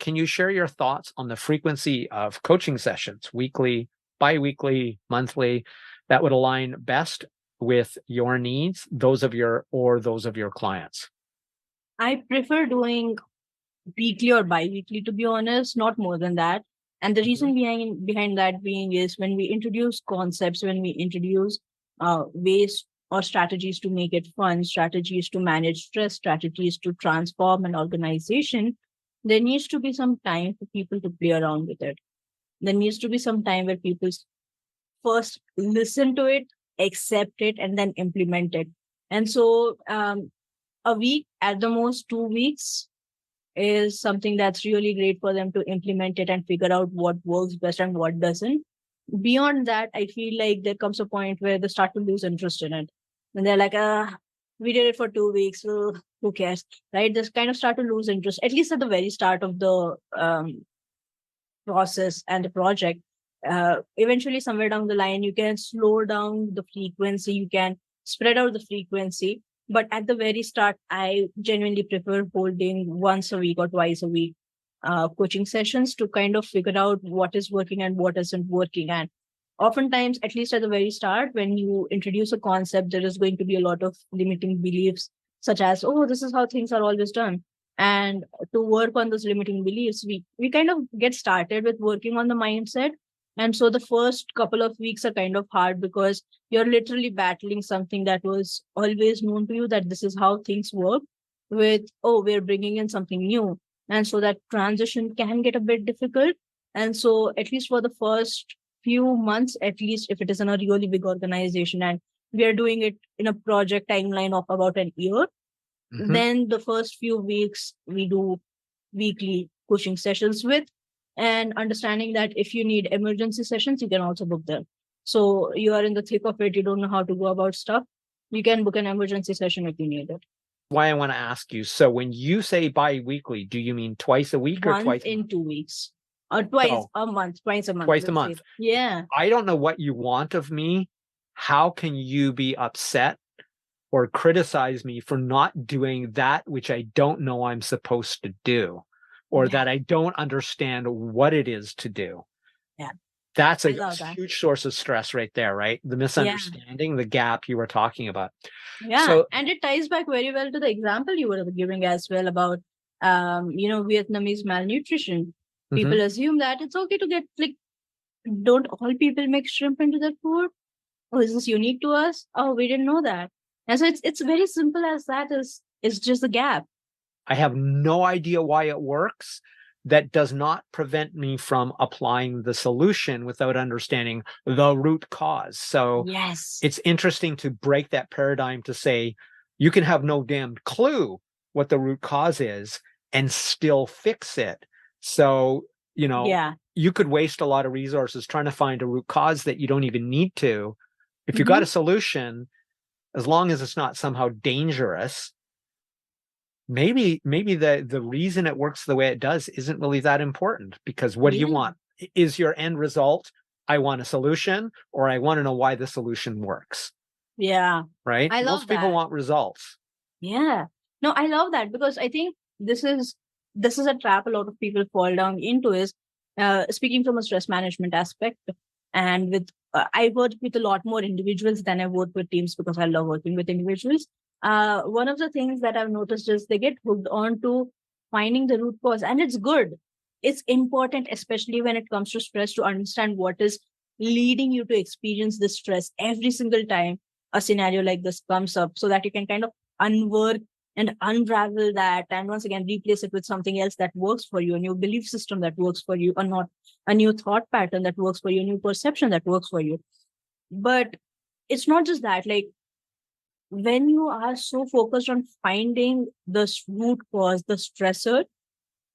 can you share your thoughts on the frequency of coaching sessions, weekly, bi-weekly, monthly, that would align best with your needs, those of your clients? I prefer doing weekly or bi-weekly, to be honest, not more than that. And the reason behind that being is when we introduce concepts, when we introduce ways or strategies to make it fun, strategies to manage stress, strategies to transform an organization, there needs to be some time for people to play around with it. There needs to be some time where people first listen to it, accept it, and then implement it. And so a week, at the most 2 weeks, is something that's really great for them to implement it and figure out what works best and what doesn't. Beyond that, I feel like there comes a point where they start to lose interest in it. And they're like, we did it for 2 weeks, so who cares? Right? They kind of start to lose interest, at least at the very start of the process and the project. Eventually, somewhere down the line, you can slow down the frequency, you can spread out the frequency. But at the very start, I genuinely prefer holding once a week or twice a week coaching sessions to kind of figure out what is working and what isn't working. And oftentimes, at least at the very start, when you introduce a concept, there is going to be a lot of limiting beliefs, such as, oh, this is how things are always done. And to work on those limiting beliefs, we kind of get started with working on the mindset. And so the first couple of weeks are kind of hard because you're literally battling something that was always known to you, that this is how things work, with, oh, we're bringing in something new. And so that transition can get a bit difficult. And so at least for the first few months, at least if it is in a really big organization and we are doing it in a project timeline of about an year, then the first few weeks we do weekly coaching sessions with, and understanding that if you need emergency sessions, you can also book them. So you are in the thick of it, you don't know how to go about stuff, you can book an emergency session if you need it. Why I want to ask you, so when you say bi-weekly, do you mean twice a week or Once in 2 weeks? Or twice a month, twice a month. Twice a month. Yeah. I don't know what you want of me. How can you be upset or criticize me for not doing that which I don't know I'm supposed to do, or that I don't understand what it is to do? Yeah. That's a huge source of stress right there, right? The misunderstanding, the gap you were talking about. Yeah. So, and it ties back very well to the example you were giving as well about, Vietnamese malnutrition. People assume that it's okay to get, like, don't all people make shrimp into their food? Oh, is this unique to us? Oh, we didn't know that. And so it's very simple as that. Is just the gap. I have no idea why it works. That does not prevent me from applying the solution without understanding the root cause. So it's interesting to break that paradigm to say you can have no damn clue what the root cause is and still fix it. So, you could waste a lot of resources trying to find a root cause that you don't even need to. If you got a solution, as long as it's not somehow dangerous, maybe the reason it works the way it does isn't really that important, because what do you want? Is your end result, I want a solution, or I want to know why the solution works? Yeah. Right? Most people want results. Yeah. No, I love that, because I think this is a trap a lot of people fall down into, is speaking from a stress management aspect. And with I work with a lot more individuals than I work with teams, because I love working with individuals. One of the things that I've noticed is they get hooked on to finding the root cause, and it's good. It's important, especially when it comes to stress, to understand what is leading you to experience this stress every single time a scenario like this comes up, so that you can kind of unwork and unravel that, and once again replace it with something else that works for you, a new belief system that works for you, or not a new thought pattern that works for you, a new perception that works for you. But it's not just that. Like, when you are so focused on finding the root cause, the stressor,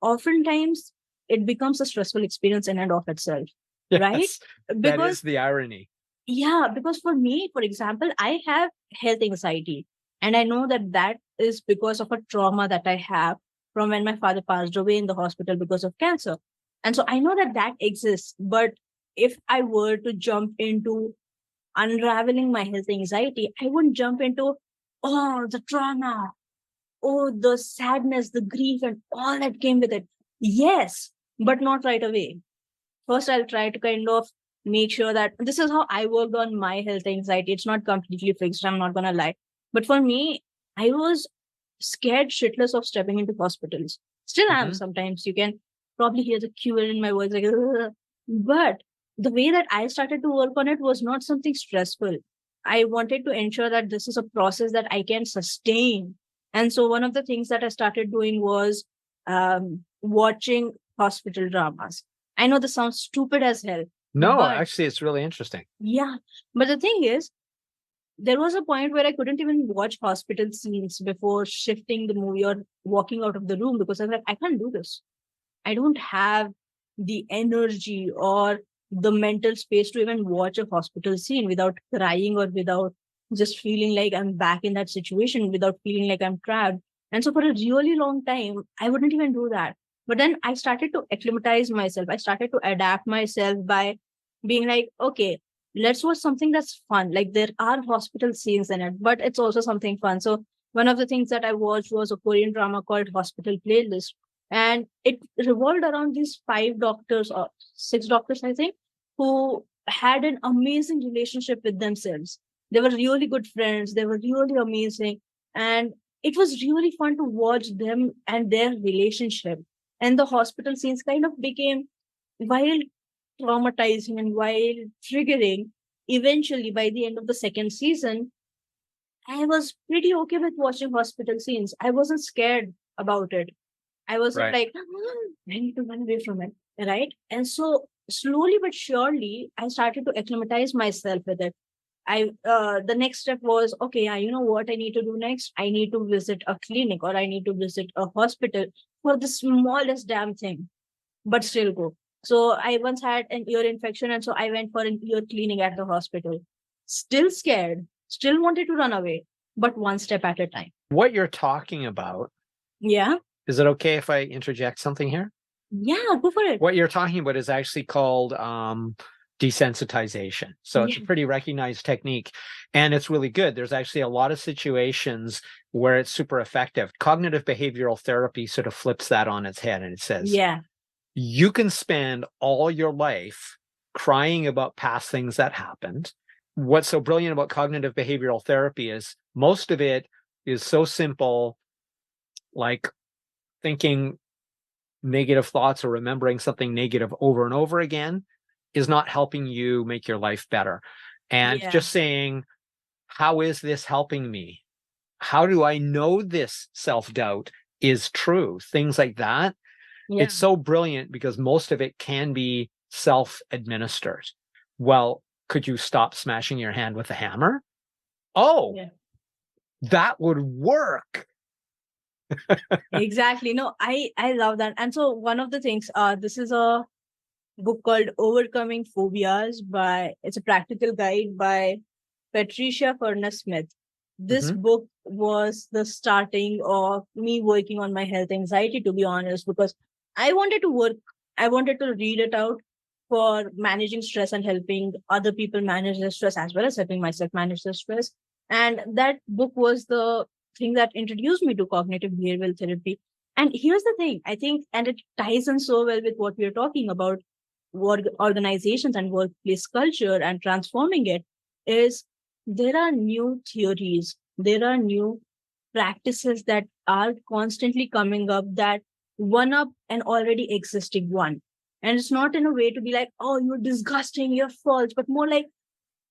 oftentimes it becomes a stressful experience in and of itself. Right? That is the irony. Yeah, because for me, for example, I have health anxiety. And I know that is because of a trauma that I have from when my father passed away in the hospital because of cancer. And so I know that exists. But if I were to jump into unraveling my health anxiety, I wouldn't jump into, oh, the trauma, oh, the sadness, the grief, and all that came with it. Yes, but not right away. First, I'll try to kind of make sure that this is how I worked on my health anxiety. It's not completely fixed, I'm not gonna lie. But for me, I was scared shitless of stepping into hospitals. Still am sometimes. You can probably hear the cue in my voice, like, "Ugh." But the way that I started to work on it was not something stressful. I wanted to ensure that this is a process that I can sustain. And so one of the things that I started doing was watching hospital dramas. I know this sounds stupid as hell. No, but actually, it's really interesting. Yeah. But the thing is, there was a point where I couldn't even watch hospital scenes before shifting the movie or walking out of the room, because I was like, I can't do this. I don't have the energy or the mental space to even watch a hospital scene without crying or without just feeling like I'm back in that situation, without feeling like I'm trapped. And so for a really long time, I wouldn't even do that. But then I started to acclimatize myself. I started to adapt myself by being like, okay, let's watch something that's fun. Like there are hospital scenes in it, but it's also something fun. So one of the things that I watched was a Korean drama called Hospital Playlist. And it revolved around these 5 doctors or 6 doctors, I think, who had an amazing relationship with themselves. They were really good friends. They were really amazing. And it was really fun to watch them and their relationship. And the hospital scenes kind of became, while traumatizing and while triggering, eventually by the end of the second season, I was pretty okay with watching hospital scenes. I wasn't scared about it. I wasn't like, I need to run away from it. Right. And so slowly but surely, I started to acclimatize myself with it. The next step was, okay, yeah, you know what I need to do next? I need to visit a clinic or I need to visit a hospital for the smallest damn thing, but still go. So I once had an ear infection, and so I went for an ear cleaning at the hospital. Still scared, still wanted to run away, but one step at a time. What you're talking about. Yeah. Is it okay if I interject something here? Yeah, go for it. What you're talking about is actually called desensitization. So it's a pretty recognized technique, and it's really good. There's actually a lot of situations where it's super effective. Cognitive behavioral therapy sort of flips that on its head, and it says, you can spend all your life crying about past things that happened. What's so brilliant about cognitive behavioral therapy is most of it is so simple, like thinking negative thoughts or remembering something negative over and over again is not helping you make your life better. And just saying, how is this helping me? How do I know this self-doubt is true? Things like that. It's so brilliant because most of it can be self-administered. Well, could you stop smashing your hand with a hammer? Oh, that would work. Exactly. No, I love that. And so one of the things, this is a book called Overcoming Phobias it's a practical guide by Patricia Furness Smith. This book was the starting of me working on my health anxiety, to be honest, because I wanted to read it out for managing stress and helping other people manage their stress, as well as helping myself manage their stress. And that book was the thing that introduced me to cognitive behavioral therapy. And here's the thing, I think, and it ties in so well with what we're talking about, work organizations and workplace culture and transforming it, is there are new theories, there are new practices that are constantly coming up that one up an already existing one. And it's not in a way to be like, oh, you're disgusting, you're false, but more like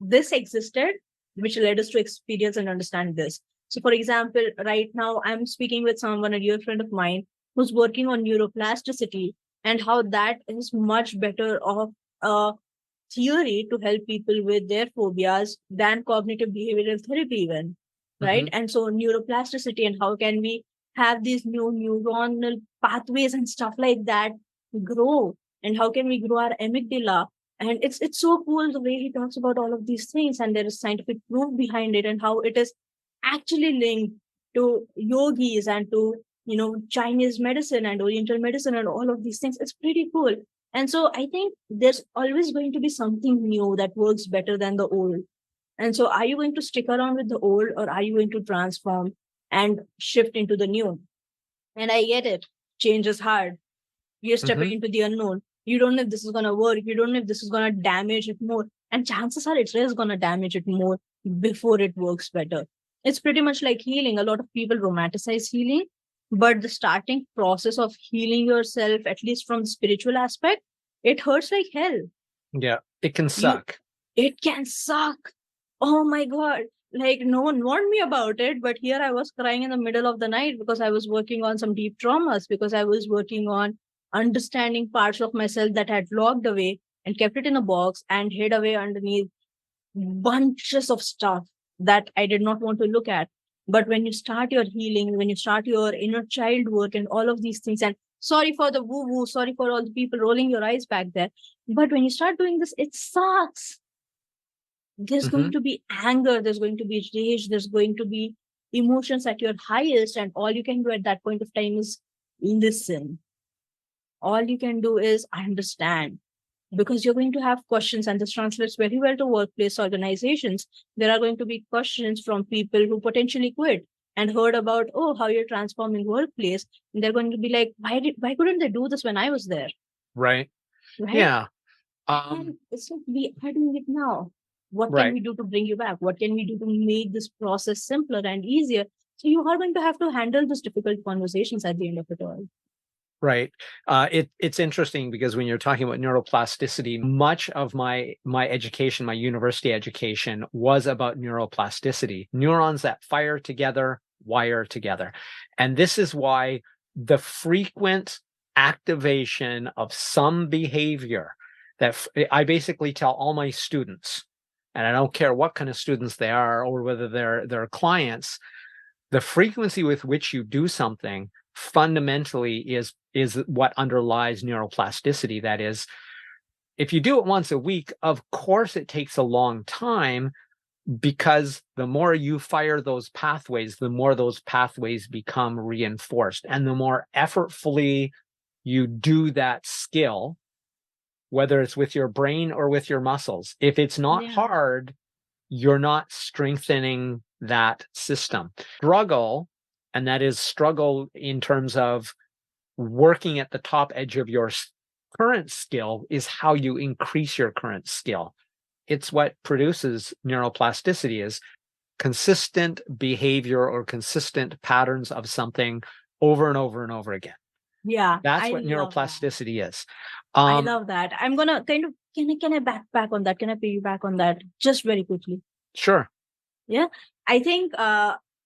this existed, which led us to experience and understand this. So, for example, right now I'm speaking with someone, a dear friend of mine, who's working on neuroplasticity and how that is much better of a theory to help people with their phobias than cognitive behavioral therapy even, right? And so neuroplasticity and how can we have these new neuronal pathways and stuff like that grow, and how can we grow our amygdala. And it's so cool the way he talks about all of these things, and there is scientific proof behind it and how it is actually linked to yogis and to Chinese medicine and Oriental medicine and all of these things. It's pretty cool. And so I think there's always going to be something new that works better than the old. And so are you going to stick around with the old, or are you going to transform and shift into the new? And I get it. Change is hard. You're stepping into the unknown. You don't know if this is going to work. You don't know if this is going to damage it more. And chances are it is going to damage it more before it works better. It's pretty much like healing. A lot of people romanticize healing, but the starting process of healing yourself, at least from the spiritual aspect, it hurts like hell. Yeah, it can suck. It can suck. Oh my God. Like, no one warned me about it, but here I was crying in the middle of the night because I was working on some deep traumas, because I was working on understanding parts of myself that had locked away and kept it in a box and hid away underneath bunches of stuff that I did not want to look at. But when you start your healing, when you start your inner child work and all of these things, and sorry for the woo-woo, sorry for all the people rolling your eyes back there, but when you start doing this, it sucks. There's going to be anger, there's going to be rage, there's going to be emotions at your highest, and all you can do at that point of time is listen. All you can do is understand, because you're going to have questions, and this translates very well to workplace organizations. There are going to be questions from people who potentially quit and heard about, oh, how you're transforming workplace. And they're going to be like, why couldn't they do this when I was there? Right. Yeah. And it's like, we are doing it now. What can we do to bring you back? What can we do to make this process simpler and easier? So you are going to have to handle these difficult conversations at the end of it all. Right. It's interesting because when you're talking about neuroplasticity, much of my education, my university education, was about neuroplasticity. Neurons that fire together, wire together. And this is why the frequent activation of some behavior that I basically tell all my students, and I don't care what kind of students they are or whether they're clients, the frequency with which you do something fundamentally is what underlies neuroplasticity. That is, if you do it once a week, of course it takes a long time, because the more you fire those pathways, the more those pathways become reinforced. And the more effortfully you do that skill, whether it's with your brain or with your muscles, if it's not hard, you're not strengthening that system. Struggle, and that is struggle in terms of working at the top edge of your current skill, is how you increase your current skill. It's what produces neuroplasticity, is consistent behavior or consistent patterns of something over and over and over again. Yeah, that's what neuroplasticity is. I love that. I'm gonna kind of can I backpack on that? Can I piggyback on that just very quickly? Sure. Yeah, I think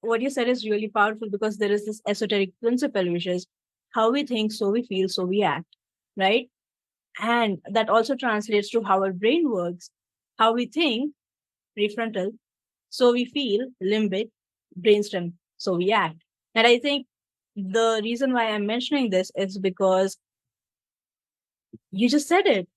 what you said is really powerful, because there is this esoteric principle, which is how we think, so we feel, so we act, right? And that also translates to how our brain works. How we think, prefrontal, so we feel, limbic, brainstem, so we act. And I think the reason why I'm mentioning this is because you just said it.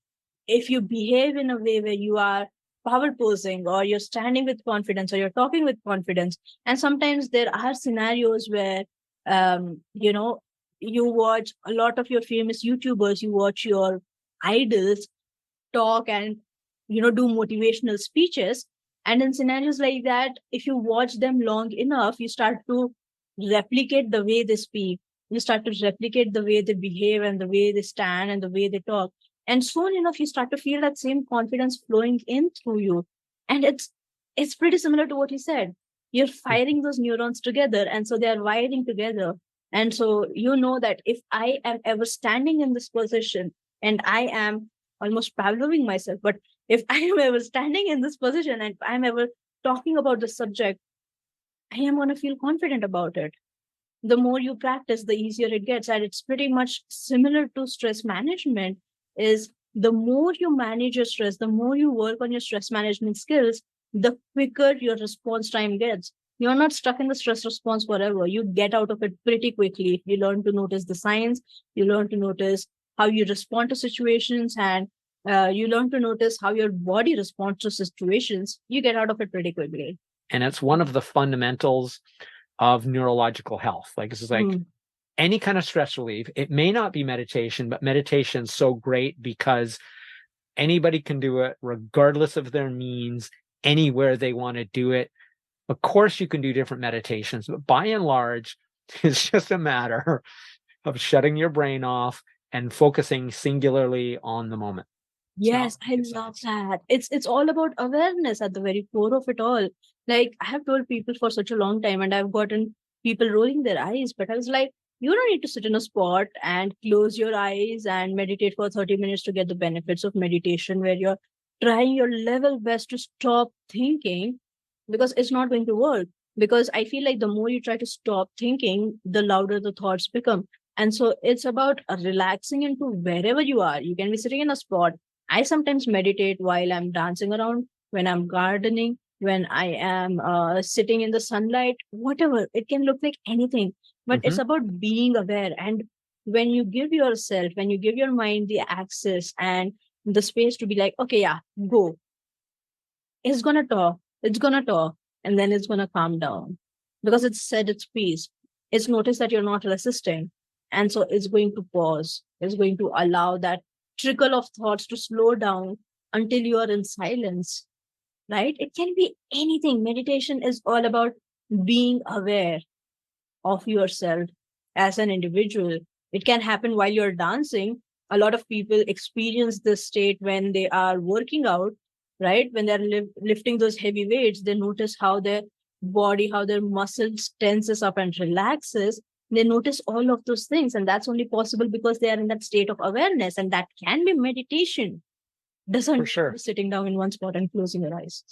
If you behave in a way where you are power posing, or you're standing with confidence, or you're talking with confidence, and sometimes there are scenarios where, you watch a lot of your famous YouTubers, you watch your idols talk and, do motivational speeches. And in scenarios like that, if you watch them long enough, you start to replicate the way they speak. You start to replicate the way they behave and the way they stand and the way they talk. And soon enough, you start to feel that same confidence flowing in through you. And it's pretty similar to what you said. You're firing those neurons together, and so they're wiring together. And so you know that if I am ever standing in this position, and I am almost Pavloving myself, but if I am ever standing in this position and I'm ever talking about the subject, I am going to feel confident about it. The more you practice, the easier it gets. And it's pretty much similar to stress management. Is the more you manage your stress, the more you work on your stress management skills, the quicker your response time gets. You're not stuck in the stress response forever. You get out of it pretty quickly. You learn to notice the signs. You learn to notice how you respond to situations, and you learn to notice how your body responds to situations. You get out of it pretty quickly. And it's one of the fundamentals of neurological health. Like, this is like any kind of stress relief. It may not be meditation, but meditation's so great because anybody can do it regardless of their means, anywhere they want to do it. Of course, you can do different meditations, but by and large, it's just a matter of shutting your brain off and focusing singularly on the moment. Yes, I love that. It's all about awareness at the very core of it all. Like I have told people for such a long time, and I've gotten people rolling their eyes, but I was like, you don't need to sit in a spot and close your eyes and meditate for 30 minutes to get the benefits of meditation, where you're trying your level best to stop thinking, because it's not going to work. Because I feel like the more you try to stop thinking, the louder the thoughts become. And so it's about relaxing into wherever you are. You can be sitting in a spot. I sometimes meditate while I'm dancing around, when I'm gardening, when I am sitting in the sunlight, whatever. It can look like anything, but it's about being aware. And when you give yourself, when you give your mind the access and the space to be like, okay, yeah, go. It's gonna talk. It's gonna talk, and then it's gonna calm down because it's said its piece. It's noticed that you're not resisting, and so it's going to pause. It's going to allow that trickle of thoughts to slow down until you are in silence, right? It can be anything. Meditation is all about being aware of yourself as an individual. It can happen while you're dancing. A lot of people experience this state when they are working out, right? When they're lifting those heavy weights, they notice how their body, how their muscles tenses up and relaxes. They notice all of those things. And that's only possible because they are in that state of awareness. And that can be meditation. Doesn't For sure. sitting down in one spot and closing your eyes.